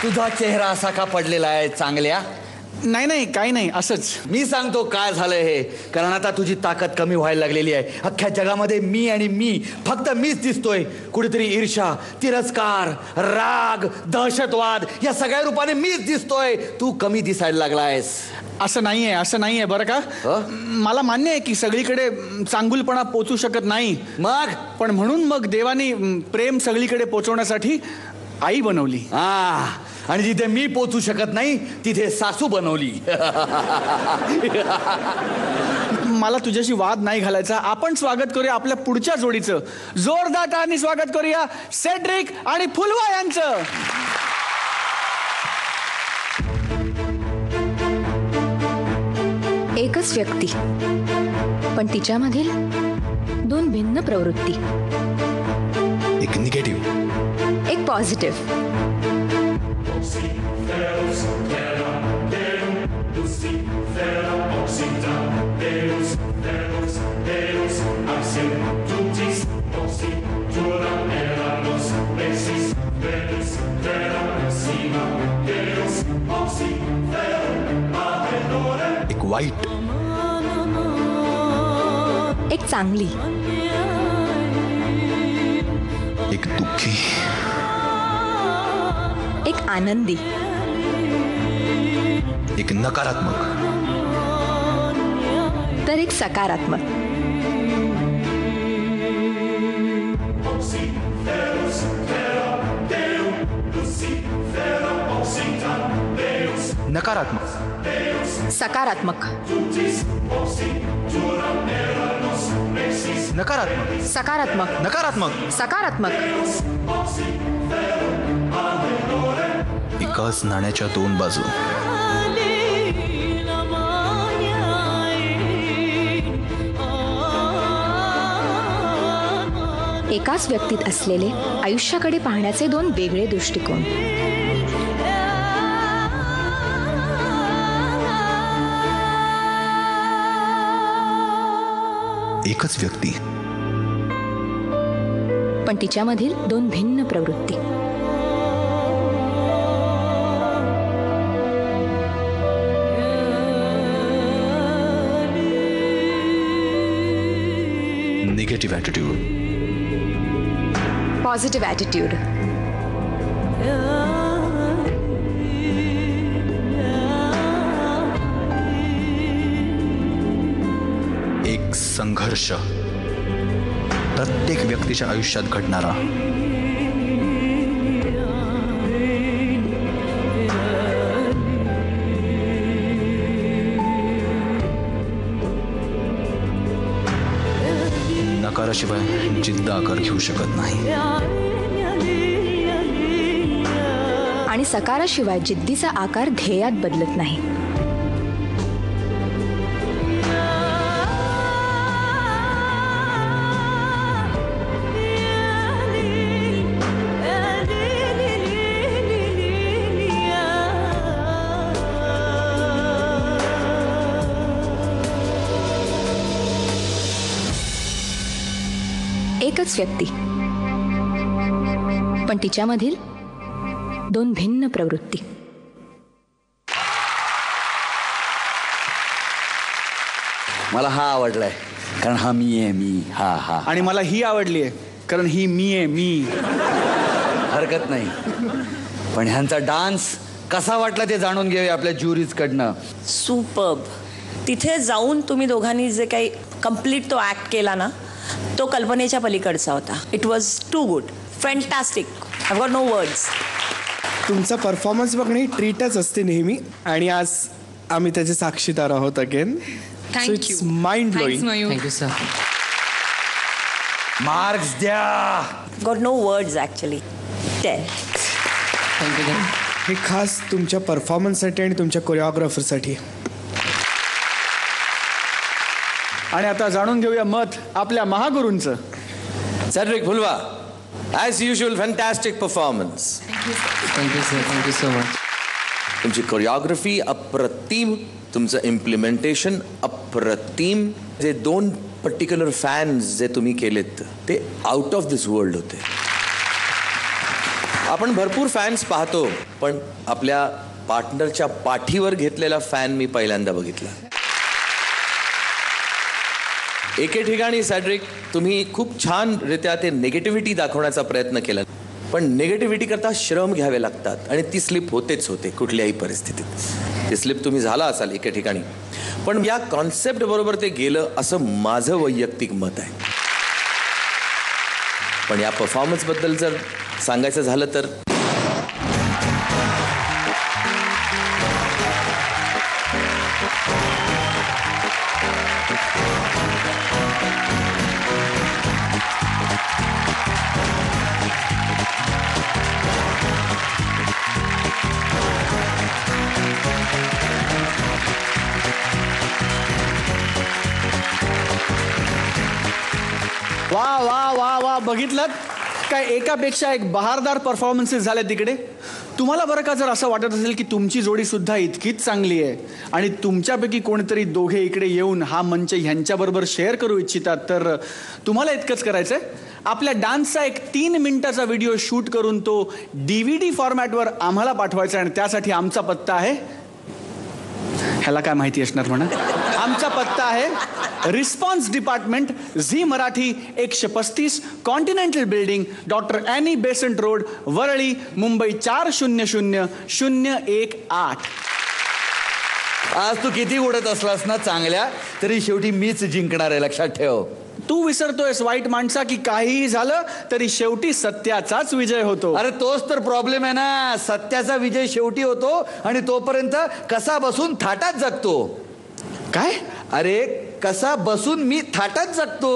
तुझा चेहरा असा का पडलेला आहे चांगल्या? नाही नाही काही नाही असंच. मी सांगतो काय झालंय हे, कारण आता तुझी ताकद कमी व्हायला लागलेली आहे. अख्ख्या जगामध्ये मी आणि मी, फक्त मीच दिसतोय. कुठेतरी ईर्ष्या, तिरस्कार, राग, दहशतवाद या सगळ्या रूपाने मीच दिसतोय. तू कमी दिसायला लागलायस. असं नाहीये, असं नाहीये बरं का. मला मान्य आहे की सगळीकडे चांगुलपणा पोचू शकत नाही, पण म्हणून मग देवानी प्रेम सगळीकडे पोचवण्यासाठी आई बनवली. आणि जिथे मी पोचू शकत नाही तिथे सासू बनवली. मला तुझ्याशी वाद नाही घालायचा. आपण स्वागत करूया आपल्या पुढच्या जोडीचं. जोरदार टाळ्यांनी स्वागत करूया सेड्रिक आणि फुलवा यांचं. एकच व्यक्ती, पण तिच्यामधील दोन भिन्न प्रवृत्ती. एक निगेटिव्ह, एक पॉझिटिव्ह. एक वाईट, एक चांगली. एक दुःखी, एक आनंदी. एक नकारात्मक, तर एक सकारात्मक. नकारात्मक, सकारात्मक, नकारात्मक, सकारात्मक, नकारात्मक, सकारात्मक. एकाच नाण्याच्या दोन बाजू. एकाच व्यक्तीत असलेले आयुष्याकडे पाहण्याचे दोन वेगळे दृष्टिकोन. एकच व्यक्ती, पण तिच्यामधील दोन भिन्न प्रवृत्ती. Negative attitude, positive attitude. एक संघर्ष, प्रत्येक व्यक्तीच्या आयुष्यात घडणारा. नकाराशिवाय जिद्द आकार घेऊ शकत नाही, आणि सकाराशिवाय जिद्दीचा आकार ध्येयात बदलत नाही. एकच व्यक्ती, पण तिच्यामधील दोन भिन्न प्रवृत्ती. मला हा आवडलाय कारण हा मी आहे. मी हा हा. आणि मला ही आवडली आहे कारण ही मी आहे. मी. हरकत नाही, पण ह्यांचा डान्स कसा वाटला ते जाणून घेऊया आपल्या ज्युरीज कडनं. सुपर्ब. तिथे जाऊन तुम्ही दोघांनी जे काही कम्प्लीट तो ॲक्ट केला ना, तो कल्पनेच्या पलीकडचा होता. It was too good, fantastic. I got no words. तुमचा परफॉर्मन्स बघणे ही ट्रीटच असते नेहमी, आणि आज आम्ही त्याचे साक्षीदार आहोत again. So it's mind blowing. Thank you sir. Marks द्या. Got no words actually. Thank you. हे खास तुमच्या परफॉर्मन्ससाठी आणि तुमच्या कोरिओग्राफरसाठी. आणि आता जाणून घेऊया मत आपल्या महागुरूंचं. सेड्रिक फुलवा, as usual fantastic performance. Thank you sir. Thank you so much. तुमची कोरिओग्राफी अप्रतिम, तुमचं इम्प्लिमेंटेशन अप्रतिम. जे दोन पर्टिक्युलर फॅन्स जे तुम्ही केलेत ते आउट ऑफ दिस वर्ल्ड होते. आपण भरपूर फॅन्स पाहतो, पण आपल्या पार्टनरच्या पाठीवर घेतलेला फॅन मी पहिल्यांदा बघितला. एके ठिकाणी सॅड्रिक तुम्ही खूप छानरित्या ते निगेटिव्हिटी दाखवण्याचा प्रयत्न केला, पण निगेटिव्हिटी करता श्रम घ्यावे लागतात आणि ती स्लिप होतेच होते कुठल्याही परिस्थितीत. ते स्लिप तुम्ही झाला असाल एके ठिकाणी, पण या कॉन्सेप्ट बरोबर ते गेलं असं माझं वैयक्तिक मत आहे. पण या परफॉर्मन्स बद्दल जर सांगायचं झालं तर वा वा वा वा, बघितलं काय एकापेक्षा एक बहारदार परफॉर्मन्सेस झाले तिकडे. तुम्हाला बरं का जर असं वाटत असेल की तुमची जोडी सुद्धा इतकीच चांगली आहे आणि तुमच्यापैकी कोणीतरी दोघे इकडे येऊन हा मंच ह्यांच्याबरोबर शेअर करू इच्छितात, तर तुम्हाला इतकंच करायचंय. आपल्या डान्सचा एक 3 मिनिटाचा व्हिडिओ शूट करून तो DVD फॉर्मॅटवर आम्हाला पाठवायचा आणि त्यासाठी आमचा पत्ता आहे, ह्याला काय माहिती असणार म्हणा, आमचा पत्ता आहे response department, Zee Marathi, 135 continental building, doctor Annie Besant road, Worli, Mumbai 400018. आज तू किती उडत असलास ना चांगल्या, तरी शेवटी मीच जिंकणार आहे, लक्षात ठेव. तू विसरतोयस वाईट माणसा की काहीही झालं तरी शेवटी सत्याचाच विजय होतो. अरे तोच तर प्रॉब्लेम आहे ना, सत्याचा विजय शेवटी होतो आणि तोपर्यंत कसा बसून थाटात जगतो. काय? अरे कसा बसून मी थाटात जगतो.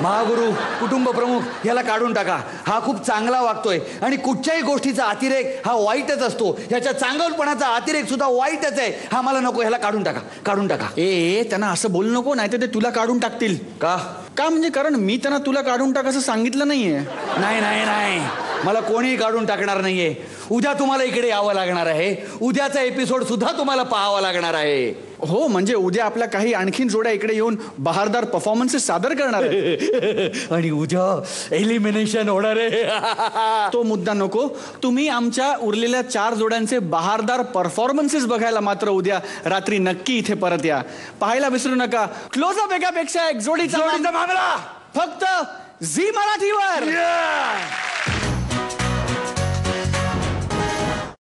महागुरु, कुटुंब प्रमुख याला काढून टाका, हा खूप चांगला वागतोय आणि कुठच्याही गोष्टीचा अतिरेक हा वाईटच असतो. ह्याच्या चांगलपणाचा अतिरेक सुद्धा वाईटच आहे, हा मला नको, ह्याला काढून टाका, काढून टाका. ए त्यांना असं बोलू नको, नाही तर ते तुला काढून टाकतील. का? म्हणजे कारण मी त्यांना तुला काढून टाक असं सांगितलं नाहीये. नाही नाही नाही, मला कोणीही काढून टाकणार नाहीये. उद्या तुम्हाला इकडे यावं लागणार आहे, उद्याचा एपिसोड सुद्धा तुम्हाला पाहावा लागणार आहे. हो, म्हणजे उद्या आपल्या काही आणखीन जोड्या इकडे येऊन बहारदार परफॉर्मन्सेस सादर करणार आहेत. आणि उद्या एलिमिनेशन होणार आहे. तो मुद्दा नको, तुम्ही आमच्या उरलेल्या 4 जोड्यांचे बहारदार परफॉर्मन्सेस बघायला मात्र उद्या रात्री नक्की इथे परत या. पाहायला विसरू नका क्लोजअप एकापेक्षा एक जोडीचा मामला, फक्त झी मराठीवर.